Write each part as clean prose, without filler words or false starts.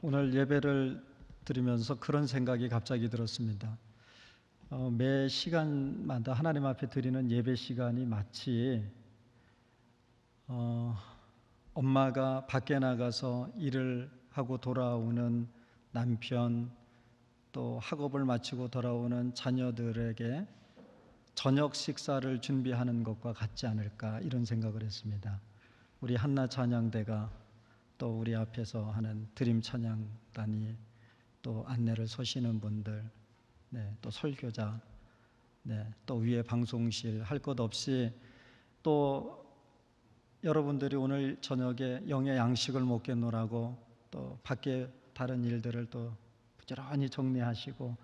오늘 예배를 드리면서 그런 생각이 갑자기 들었습니다. 매 시간마다 하나님 앞에 드리는 예배 시간이 마치 엄마가 밖에 나가서 일을 하고 돌아오는 남편, 또 학업을 마치고 돌아오는 자녀들에게 저녁 식사를 준비하는 것과 같지 않을까, 이런 생각을 했습니다. 우리 한나 찬양대가 또 우리 앞에서 하는 드림 찬양단이, 또 안내를 서시는 분들, 또 설교자, 또 위에 방송실, 할 것 없이 또 여러분들이 오늘 저녁에 영의 양식을 먹겠노라고 또 밖에 다른 일들을 또 부지런히 정리하시고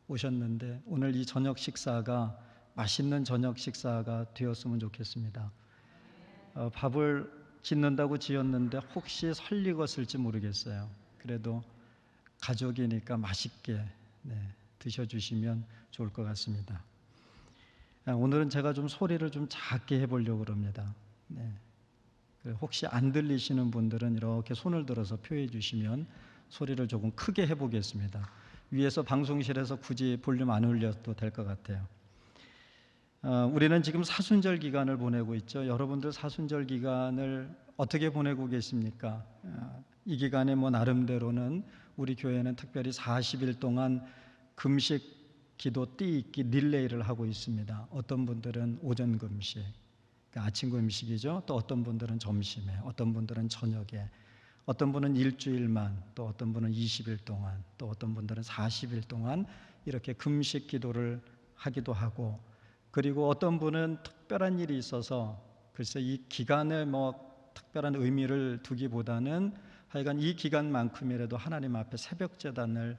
오셨는데, 오늘 이 저녁 식사가 맛있는 저녁 식사가 되었으면 좋겠습니다. 밥을 짓는다고 지었는데 혹시 설익었을지 모르겠어요. 그래도 가족이니까 맛있게 드셔주시면 좋을 것 같습니다. 오늘은 제가 좀 소리를 좀 작게 해보려고 합니다. 혹시 안 들리시는 분들은 이렇게 손을 들어서 표해 주시면 소리를 조금 크게 해보겠습니다. 위에서 방송실에서 굳이 볼륨 안 올려도 될 것 같아요. 우리는 지금 사순절 기간을 보내고 있죠. 여러분들 사순절 기간을 어떻게 보내고 계십니까? 이 기간에 나름대로는 우리 교회는 특별히 40일 동안 금식, 기도, 띠익기 릴레이를 하고 있습니다. 어떤 분들은 오전 금식, 그러니까 아침 금식이죠. 또 어떤 분들은 점심에, 어떤 분들은 저녁에, 어떤 분은 일주일만, 또 어떤 분은 20일 동안, 또 어떤 분들은 40일 동안 이렇게 금식 기도를 하기도 하고, 그리고 어떤 분은 특별한 일이 있어서 글쎄 이 기간에 특별한 의미를 두기보다는 하여간 이 기간만큼이라도 하나님 앞에 새벽 제단을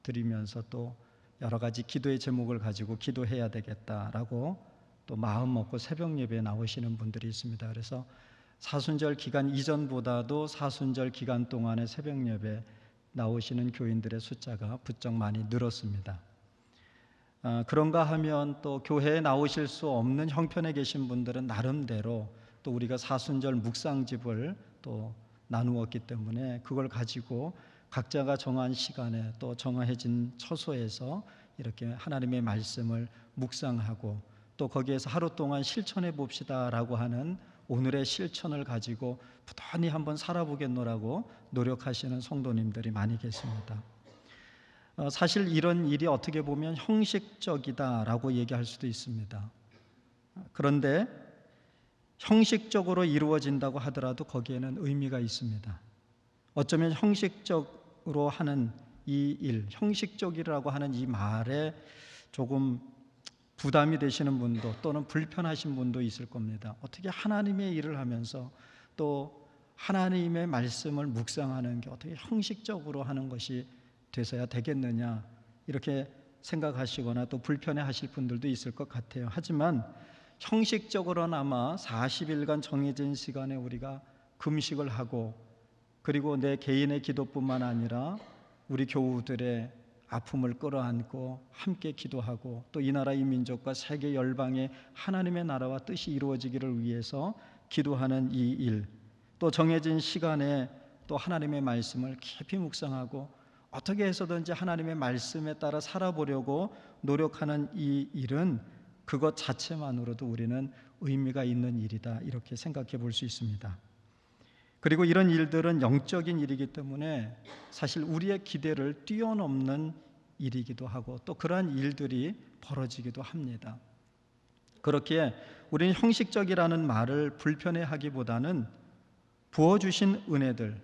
드리면서 또 여러 가지 기도의 제목을 가지고 기도해야 되겠다라고 또 마음 먹고 새벽 예배에 나오시는 분들이 있습니다. 그래서 사순절 기간 이전보다도 사순절 기간 동안의 새벽 예배 나오시는 교인들의 숫자가 부쩍 많이 늘었습니다. 그런가 하면 또 교회에 나오실 수 없는 형편에 계신 분들은 나름대로 또 우리가 사순절 묵상집을 또 나누었기 때문에 그걸 가지고 각자가 정한 시간에 또 정해진 처소에서 이렇게 하나님의 말씀을 묵상하고 또 거기에서 하루 동안 실천해 봅시다라고 하는 오늘의 실천을 가지고 부단히 한번 살아보겠노라고 노력하시는 성도님들이 많이 계십니다. 사실 이런 일이 어떻게 보면 형식적이다라고 얘기할 수도 있습니다. 그런데 형식적으로 이루어진다고 하더라도 거기에는 의미가 있습니다. 어쩌면 형식적으로 하는 이 일, 형식적이라고 하는 이 말에 조금 부담이 되시는 분도 또는 불편하신 분도 있을 겁니다. 어떻게 하나님의 일을 하면서 또 하나님의 말씀을 묵상하는 게 어떻게 형식적으로 하는 것이 돼서야 되겠느냐, 이렇게 생각하시거나 또 불편해하실 분들도 있을 것 같아요. 하지만 형식적으로나마 40일간 정해진 시간에 우리가 금식을 하고, 그리고 내 개인의 기도뿐만 아니라 우리 교우들의 아픔을 끌어안고 함께 기도하고 또 이 나라 이 민족과 세계 열방의 하나님의 나라와 뜻이 이루어지기를 위해서 기도하는 이 일, 또 정해진 시간에 또 하나님의 말씀을 깊이 묵상하고 어떻게 해서든지 하나님의 말씀에 따라 살아보려고 노력하는 이 일은 그것 자체만으로도 우리는 의미가 있는 일이다, 이렇게 생각해 볼 수 있습니다. 그리고 이런 일들은 영적인 일이기 때문에 사실 우리의 기대를 뛰어넘는 일이기도 하고 또 그러한 일들이 벌어지기도 합니다. 그렇기에 우리는 형식적이라는 말을 불편해하기보다는 부어주신 은혜들,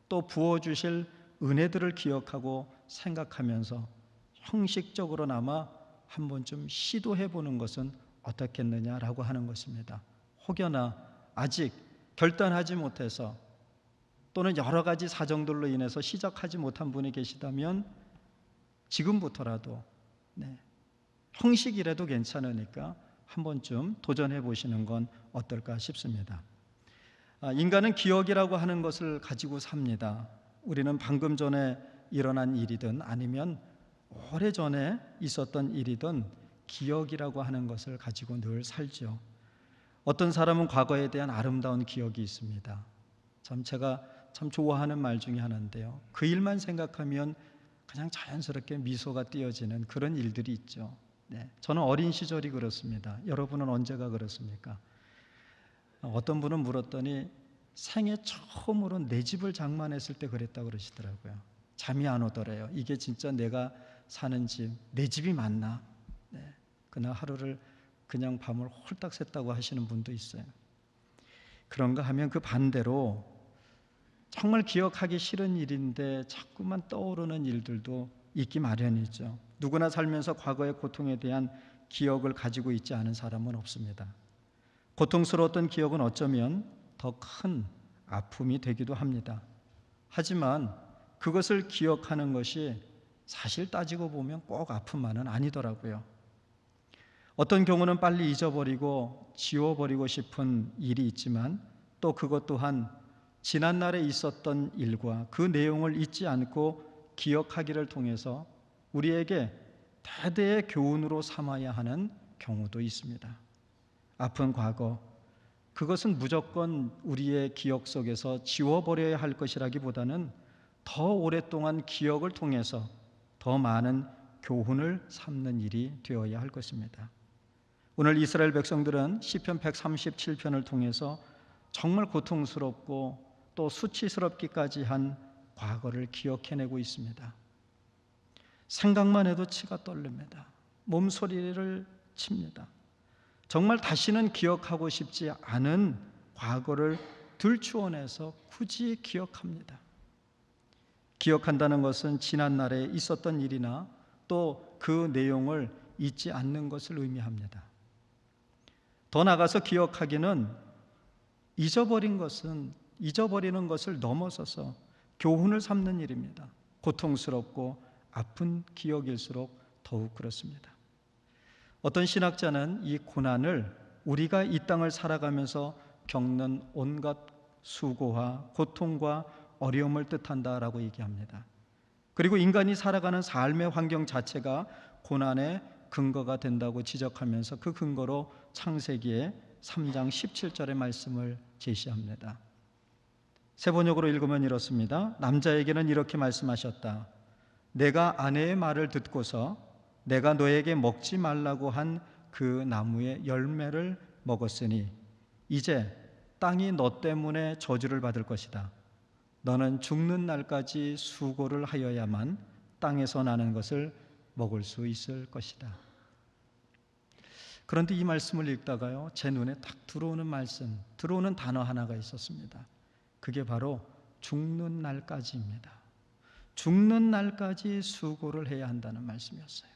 또 부어주실 은혜들을 기억하고 생각하면서 형식적으로나마 한 번쯤 시도해보는 것은 어떻겠느냐라고 하는 것입니다. 혹여나 아직 결단하지 못해서 또는 여러 가지 사정들로 인해서 시작하지 못한 분이 계시다면 지금부터라도 형식이라도 괜찮으니까 한 번쯤 도전해 보시는 건 어떨까 싶습니다. 인간은 기억이라고 하는 것을 가지고 삽니다. 우리는 방금 전에 일어난 일이든 아니면 오래전에 있었던 일이든 기억이라고 하는 것을 가지고 늘 살죠. 어떤 사람은 과거에 대한 아름다운 기억이 있습니다. 참 제가 참 좋아하는 말 중에 하나인데요. 그 일만 생각하면 그냥 자연스럽게 미소가 띄어지는 그런 일들이 있죠. 네, 저는 어린 시절이 그렇습니다. 여러분은 언제가 그렇습니까? 어떤 분은 물었더니 생애 처음으로 내 집을 장만했을 때 그랬다고 그러시더라고요. 잠이 안 오더래요. 이게 진짜 내가 사는 집, 내 집이 맞나? 네, 그날 하루를 그냥 밤을 홀딱 샜다고 하시는 분도 있어요. 그런가 하면 그 반대로 정말 기억하기 싫은 일인데 자꾸만 떠오르는 일들도 있기 마련이죠. 누구나 살면서 과거의 고통에 대한 기억을 가지고 있지 않은 사람은 없습니다. 고통스러웠던 기억은 어쩌면 더 큰 아픔이 되기도 합니다. 하지만 그것을 기억하는 것이 사실 따지고 보면 꼭 아픔만은 아니더라고요. 어떤 경우는 빨리 잊어버리고 지워버리고 싶은 일이 있지만 또 그것 또한 지난날에 있었던 일과 그 내용을 잊지 않고 기억하기를 통해서 우리에게 대대의 교훈으로 삼아야 하는 경우도 있습니다. 아픈 과거, 그것은 무조건 우리의 기억 속에서 지워버려야 할 것이라기보다는 더 오랫동안 기억을 통해서 더 많은 교훈을 삼는 일이 되어야 할 것입니다. 오늘 이스라엘 백성들은 시편 137편을 통해서 정말 고통스럽고 또 수치스럽기까지 한 과거를 기억해내고 있습니다. 생각만 해도 치가 떨립니다. 몸소리를 칩니다. 정말 다시는 기억하고 싶지 않은 과거를 들추어내서 굳이 기억합니다. 기억한다는 것은 지난날에 있었던 일이나 또 그 내용을 잊지 않는 것을 의미합니다. 더 나아가서 기억하기는 잊어버리는 것을 넘어서서 교훈을 삼는 일입니다. 고통스럽고 아픈 기억일수록 더욱 그렇습니다. 어떤 신학자는 이 고난을 우리가 이 땅을 살아가면서 겪는 온갖 수고와 고통과 어려움을 뜻한다라고 얘기합니다. 그리고 인간이 살아가는 삶의 환경 자체가 고난의 근거가 된다고 지적하면서 그 근거로 창세기의 3장 17절의 말씀을 제시합니다. 세 번역으로 읽으면 이렇습니다. 남자에게는 이렇게 말씀하셨다. 내가 아내의 말을 듣고서 내가 너에게 먹지 말라고 한 그 나무의 열매를 먹었으니 이제 땅이 너 때문에 저주를 받을 것이다. 너는 죽는 날까지 수고를 하여야만 땅에서 나는 것을 먹을 수 있을 것이다. 그런데 이 말씀을 읽다가요, 제 눈에 딱 들어오는 단어 하나가 있었습니다. 그게 바로 죽는 날까지입니다. 죽는 날까지 수고를 해야 한다는 말씀이었어요.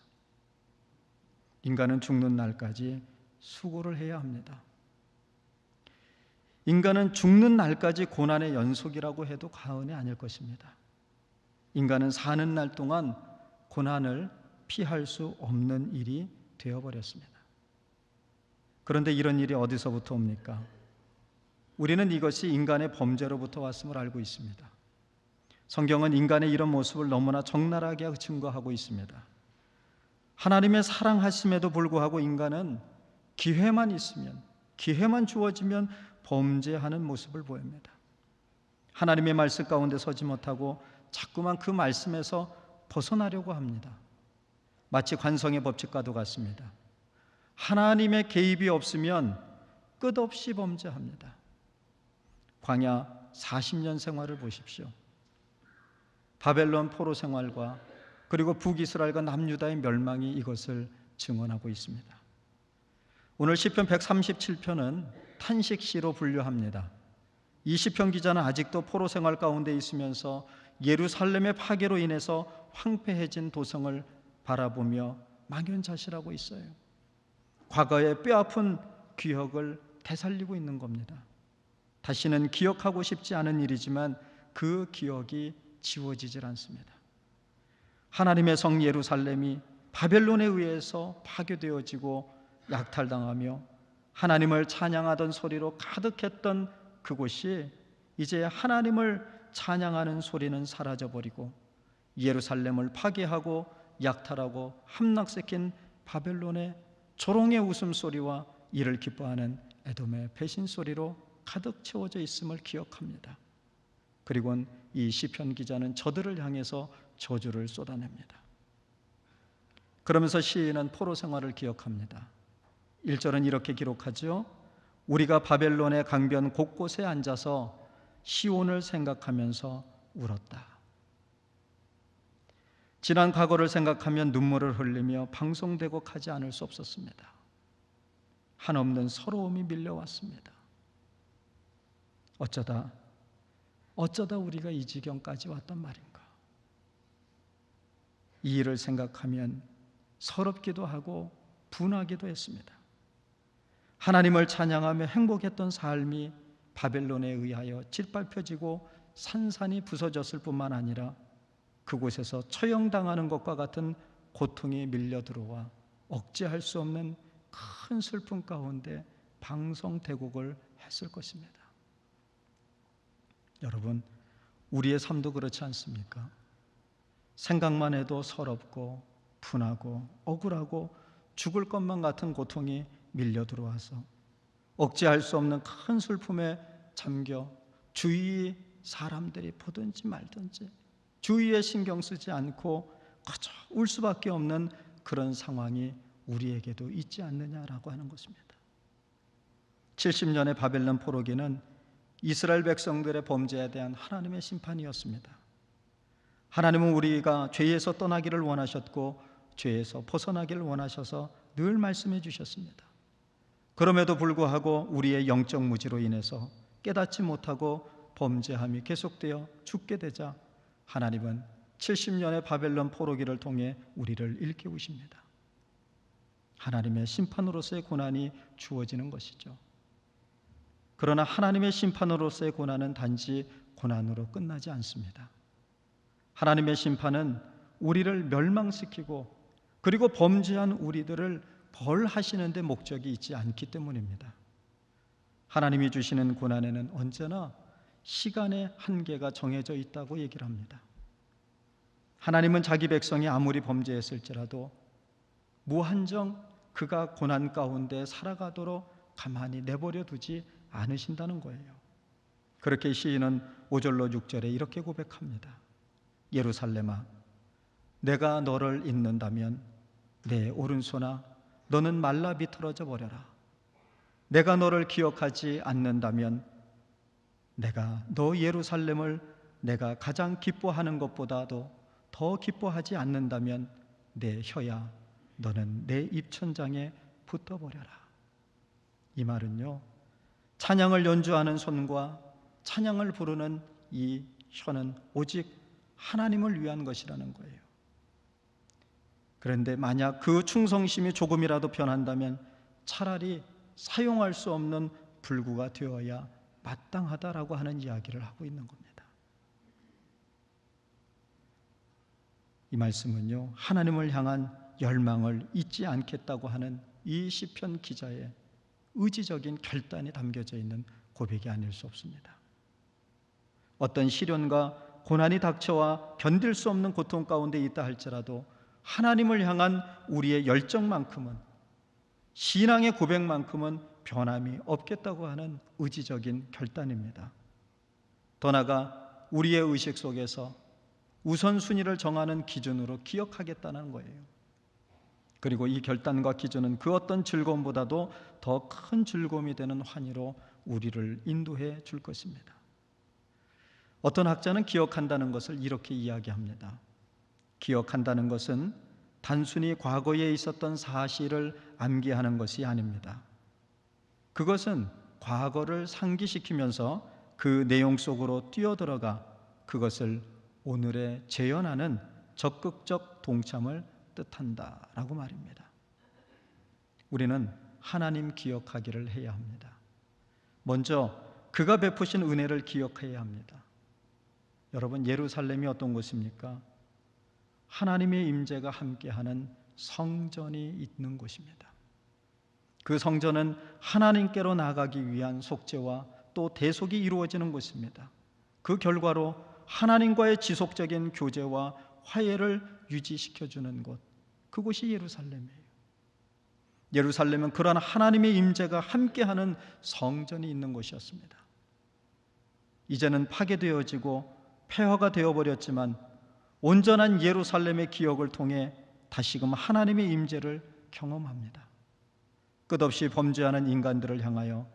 인간은 죽는 날까지 수고를 해야 합니다. 인간은 죽는 날까지 고난의 연속이라고 해도 과언이 아닐 것입니다. 인간은 사는 날 동안 고난을 피할 수 없는 일이 되어버렸습니다. 그런데 이런 일이 어디서부터 옵니까? 우리는 이것이 인간의 범죄로부터 왔음을 알고 있습니다. 성경은 인간의 이런 모습을 너무나 적나라하게 증거하고 있습니다. 하나님의 사랑하심에도 불구하고 인간은 기회만 있으면, 기회만 주어지면 범죄하는 모습을 보입니다. 하나님의 말씀 가운데 서지 못하고 자꾸만 그 말씀에서 벗어나려고 합니다. 마치 관성의 법칙과도 같습니다. 하나님의 개입이 없으면 끝없이 범죄합니다. 광야 40년 생활을 보십시오. 바벨론 포로 생활과 그리고 북이스라엘과 남유다의 멸망이 이것을 증언하고 있습니다. 오늘 시편 137편은 탄식시로 분류합니다. 이 시편 기자는 아직도 포로 생활 가운데 있으면서 예루살렘의 파괴로 인해서 황폐해진 도성을 바라보며 망연자실하고 있어요. 과거의 뼈아픈 기억을 되살리고 있는 겁니다. 다시는 기억하고 싶지 않은 일이지만 그 기억이 지워지질 않습니다. 하나님의 성 예루살렘이 바벨론에 의해서 파괴되어지고 약탈당하며 하나님을 찬양하던 소리로 가득했던 그곳이 이제 하나님을 찬양하는 소리는 사라져버리고 예루살렘을 파괴하고 약탈하고 함락시킨 바벨론의 조롱의 웃음소리와 이를 기뻐하는 에돔의 배신소리로 가득 채워져 있음을 기억합니다. 그리고 이 시편 기자는 저들을 향해서 저주를 쏟아냅니다. 그러면서 시인은 포로 생활을 기억합니다. 1절은 이렇게 기록하죠. 우리가 바벨론의 강변 곳곳에 앉아서 시온을 생각하면서 울었다. 지난 과거를 생각하면 눈물을 흘리며 방송되고 하지 않을 수 없었습니다. 한없는 서러움이 밀려왔습니다. 어쩌다 우리가 이 지경까지 왔단 말인가. 이 일을 생각하면 서럽기도 하고 분하기도 했습니다. 하나님을 찬양하며 행복했던 삶이 바벨론에 의하여 짓밟혀지고 산산이 부서졌을 뿐만 아니라 그곳에서 처형당하는 것과 같은 고통이 밀려 들어와 억제할 수 없는 큰 슬픔 가운데 방송대곡을 했을 것입니다. 여러분, 우리의 삶도 그렇지 않습니까? 생각만 해도 서럽고 분하고 억울하고 죽을 것만 같은 고통이 밀려 들어와서 억제할 수 없는 큰 슬픔에 잠겨 주위 사람들이 보든지 말든지 주위에 신경 쓰지 않고 그저 울 수밖에 없는 그런 상황이 우리에게도 있지 않느냐라고 하는 것입니다. 70년의 바벨론 포로기는 이스라엘 백성들의 범죄에 대한 하나님의 심판이었습니다. 하나님은 우리가 죄에서 떠나기를 원하셨고 죄에서 벗어나기를 원하셔서 늘 말씀해 주셨습니다. 그럼에도 불구하고 우리의 영적 무지로 인해서 깨닫지 못하고 범죄함이 계속되어 죽게 되자 하나님은 70년의 바벨론 포로기를 통해 우리를 일깨우십니다. 하나님의 심판으로서의 고난이 주어지는 것이죠. 그러나 하나님의 심판으로서의 고난은 단지 고난으로 끝나지 않습니다. 하나님의 심판은 우리를 멸망시키고 그리고 범죄한 우리들을 벌하시는 데 목적이 있지 않기 때문입니다. 하나님이 주시는 고난에는 언제나 시간의 한계가 정해져 있다고 얘기를 합니다. 하나님은 자기 백성이 아무리 범죄했을지라도 무한정 그가 고난 가운데 살아가도록 가만히 내버려 두지 않으신다는 거예요. 그렇게 시인은 5절로 6절에 이렇게 고백합니다. 예루살렘아, 내가 너를 잊는다면 내 오른손아 너는 말라 비틀어져 버려라. 내가 너를 기억하지 않는다면 내가 너 예루살렘을 내가 가장 기뻐하는 것보다도 더 기뻐하지 않는다면 내 혀야 너는 내 입천장에 붙어버려라. 이 말은요, 찬양을 연주하는 손과 찬양을 부르는 이 혀는 오직 하나님을 위한 것이라는 거예요. 그런데 만약 그 충성심이 조금이라도 변한다면 차라리 사용할 수 없는 불구가 되어야 마땅하다라고 하는 이야기를 하고 있는 겁니다. 이 말씀은요, 하나님을 향한 열망을 잊지 않겠다고 하는 이 시편 기자의 의지적인 결단이 담겨져 있는 고백이 아닐 수 없습니다. 어떤 시련과 고난이 닥쳐와 견딜 수 없는 고통 가운데 있다 할지라도 하나님을 향한 우리의 열정만큼은, 신앙의 고백만큼은 변함이 없겠다고 하는 의지적인 결단입니다. 더 나아가 우리의 의식 속에서 우선순위를 정하는 기준으로 기억하겠다는 거예요. 그리고 이 결단과 기준은 그 어떤 즐거움보다도 더 큰 즐거움이 되는 환희로 우리를 인도해 줄 것입니다. 어떤 학자는 기억한다는 것을 이렇게 이야기합니다. 기억한다는 것은 단순히 과거에 있었던 사실을 암기하는 것이 아닙니다. 그것은 과거를 상기시키면서 그 내용 속으로 뛰어들어가 그것을 오늘에 재현하는 적극적 동참을 뜻한다라고 말입니다. 우리는 하나님 기억하기를 해야 합니다. 먼저 그가 베푸신 은혜를 기억해야 합니다. 여러분, 예루살렘이 어떤 곳입니까? 하나님의 임재가 함께하는 성전이 있는 곳입니다. 그 성전은 하나님께로 나아가기 위한 속죄와 또 대속이 이루어지는 곳입니다. 그 결과로 하나님과의 지속적인 교제와 화해를 유지시켜주는 곳, 그곳이 예루살렘이에요. 예루살렘은 그러한 하나님의 임재가 함께하는 성전이 있는 곳이었습니다. 이제는 파괴되어지고 폐허가 되어버렸지만 온전한 예루살렘의 기억을 통해 다시금 하나님의 임재를 경험합니다. 끝없이 범죄하는 인간들을 향하여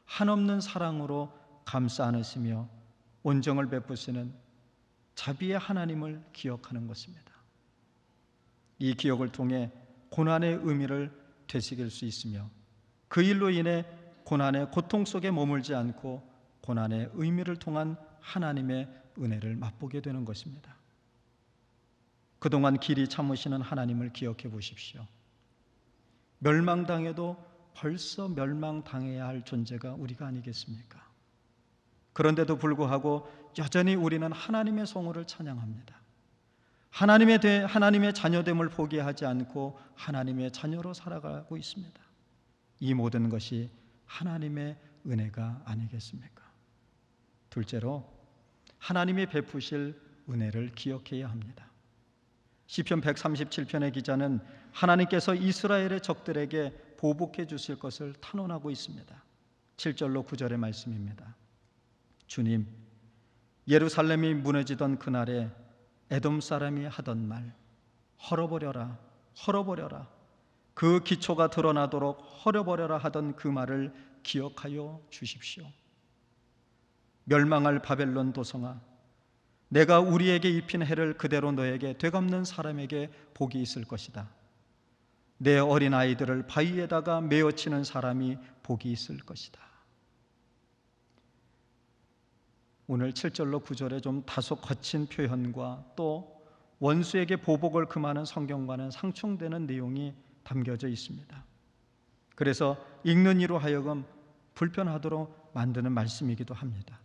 한없는 사랑으로 감싸 안으시며 온정을 베푸시는 자비의 하나님을 기억하는 것입니다. 이 기억을 통해 고난의 의미를 되새길 수 있으며 그 일로 인해 고난의 고통 속에 머물지 않고 고난의 의미를 통한 하나님의 은혜를 맛보게 되는 것입니다. 그동안 길이 참으시는 하나님을 기억해 보십시오. 멸망당해도 벌써 멸망당해야 할 존재가 우리가 아니겠습니까? 그런데도 불구하고 여전히 우리는 하나님의 성호를 찬양합니다. 하나님의 자녀됨을 포기하지 않고 하나님의 자녀로 살아가고 있습니다. 이 모든 것이 하나님의 은혜가 아니겠습니까? 둘째로 하나님이 베푸실 은혜를 기억해야 합니다. 시편 137편의 기자는 하나님께서 이스라엘의 적들에게 보복해 주실 것을 탄원하고 있습니다. 7절로 9절의 말씀입니다. 주님, 예루살렘이 무너지던 그날에 에돔 사람이 하던 말, 헐어버려라, 헐어버려라, 그 기초가 드러나도록 헐어버려라 하던 그 말을 기억하여 주십시오. 멸망할 바벨론 도성아, 내가 우리에게 입힌 해를 그대로 너에게 되갚는 사람에게 복이 있을 것이다. 내 어린 아이들을 바위에다가 메어치는 사람이 복이 있을 것이다. 오늘 7절로 9절에 좀 다소 거친 표현과 또 원수에게 보복을 금하는 성경과는 상충되는 내용이 담겨져 있습니다. 그래서 읽는 이로 하여금 불편하도록 만드는 말씀이기도 합니다.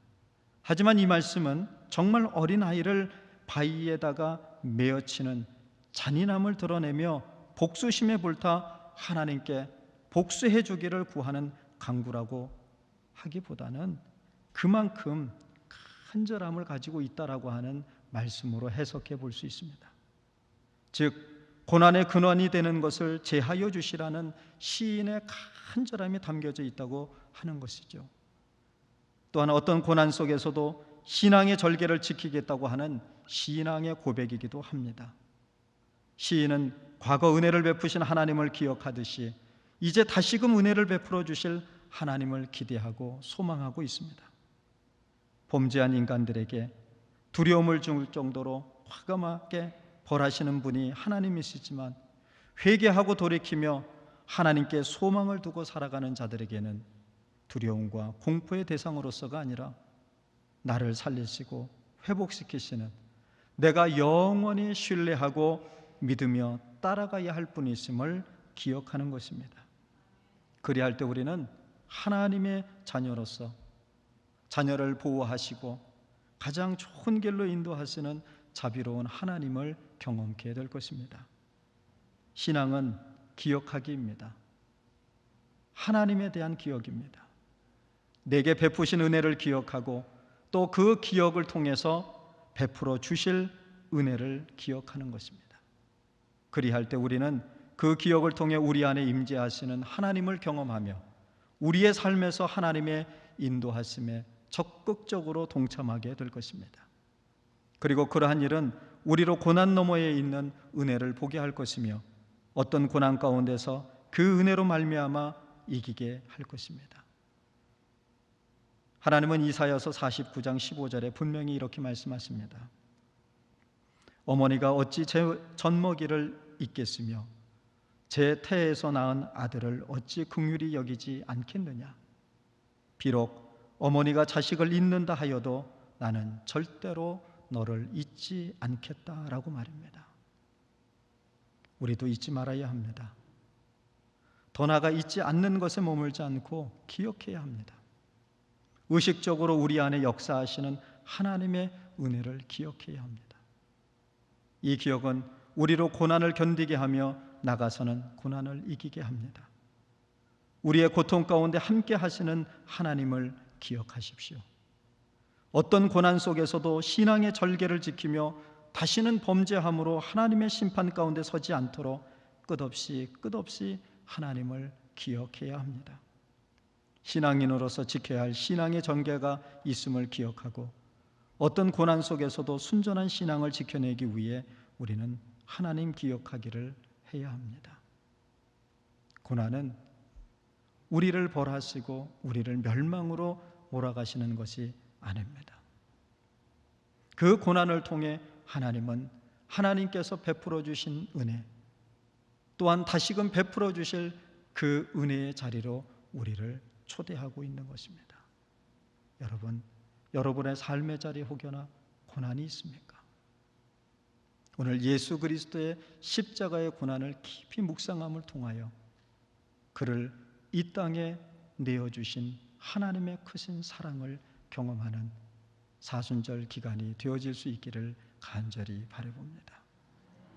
하지만 이 말씀은 정말 어린아이를 바위에다가 메어치는 잔인함을 드러내며 복수심에 불타 하나님께 복수해 주기를 구하는 간구라고 하기보다는 그만큼 간절함을 가지고 있다라고 하는 말씀으로 해석해 볼 수 있습니다. 즉 고난의 근원이 되는 것을 제하여 주시라는 시인의 간절함이 담겨져 있다고 하는 것이죠. 또한 어떤 고난 속에서도 신앙의 절개를 지키겠다고 하는 신앙의 고백이기도 합니다. 시인은 과거 은혜를 베푸신 하나님을 기억하듯이 이제 다시금 은혜를 베풀어 주실 하나님을 기대하고 소망하고 있습니다. 범죄한 인간들에게 두려움을 줄 정도로 과감하게 벌하시는 분이 하나님이시지만 회개하고 돌이키며 하나님께 소망을 두고 살아가는 자들에게는 두려움과 공포의 대상으로서가 아니라 나를 살리시고 회복시키시는 내가 영원히 신뢰하고 믿으며 따라가야 할 분이심을 기억하는 것입니다. 그리할 때 우리는 하나님의 자녀로서 자녀를 보호하시고 가장 좋은 길로 인도하시는 자비로운 하나님을 경험케 될 것입니다. 신앙은 기억하기입니다. 하나님에 대한 기억입니다. 내게 베푸신 은혜를 기억하고 또 그 기억을 통해서 베풀어 주실 은혜를 기억하는 것입니다. 그리할 때 우리는 그 기억을 통해 우리 안에 임재하시는 하나님을 경험하며 우리의 삶에서 하나님의 인도하심에 적극적으로 동참하게 될 것입니다. 그리고 그러한 일은 우리로 고난 너머에 있는 은혜를 보게 할 것이며 어떤 고난 가운데서 그 은혜로 말미암아 이기게 할 것입니다. 하나님은 이사야서 49장 15절에 분명히 이렇게 말씀하십니다. 어머니가 어찌 제 젖먹이를 잊겠으며 제 태에서 낳은 아들을 어찌 긍휼히 여기지 않겠느냐. 비록 어머니가 자식을 잊는다 하여도 나는 절대로 너를 잊지 않겠다라고 말입니다. 우리도 잊지 말아야 합니다. 더 나아가 잊지 않는 것에 머물지 않고 기억해야 합니다. 의식적으로 우리 안에 역사하시는 하나님의 은혜를 기억해야 합니다. 이 기억은 우리로 고난을 견디게 하며 나가서는 고난을 이기게 합니다. 우리의 고통 가운데 함께 하시는 하나님을 기억하십시오. 어떤 고난 속에서도 신앙의 절개를 지키며 다시는 범죄함으로 하나님의 심판 가운데 서지 않도록 끝없이 하나님을 기억해야 합니다. 신앙인으로서 지켜야 할 신앙의 전개가 있음을 기억하고 어떤 고난 속에서도 순전한 신앙을 지켜내기 위해 우리는 하나님 기억하기를 해야 합니다. 고난은 우리를 벌하시고 우리를 멸망으로 몰아가시는 것이 아닙니다. 그 고난을 통해 하나님은 하나님께서 베풀어 주신 은혜, 또한 다시금 베풀어 주실 그 은혜의 자리로 우리를 초대하고 있는 것입니다. 여러분, 여러분의 삶의 자리에 혹여나 고난이 있습니까? 오늘 예수 그리스도의 십자가의 고난을 깊이 묵상함을 통하여 그를 이 땅에 내어주신 하나님의 크신 사랑을 경험하는 사순절 기간이 되어질 수 있기를 간절히 바라봅니다.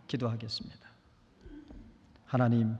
기도하겠습니다. 하나님,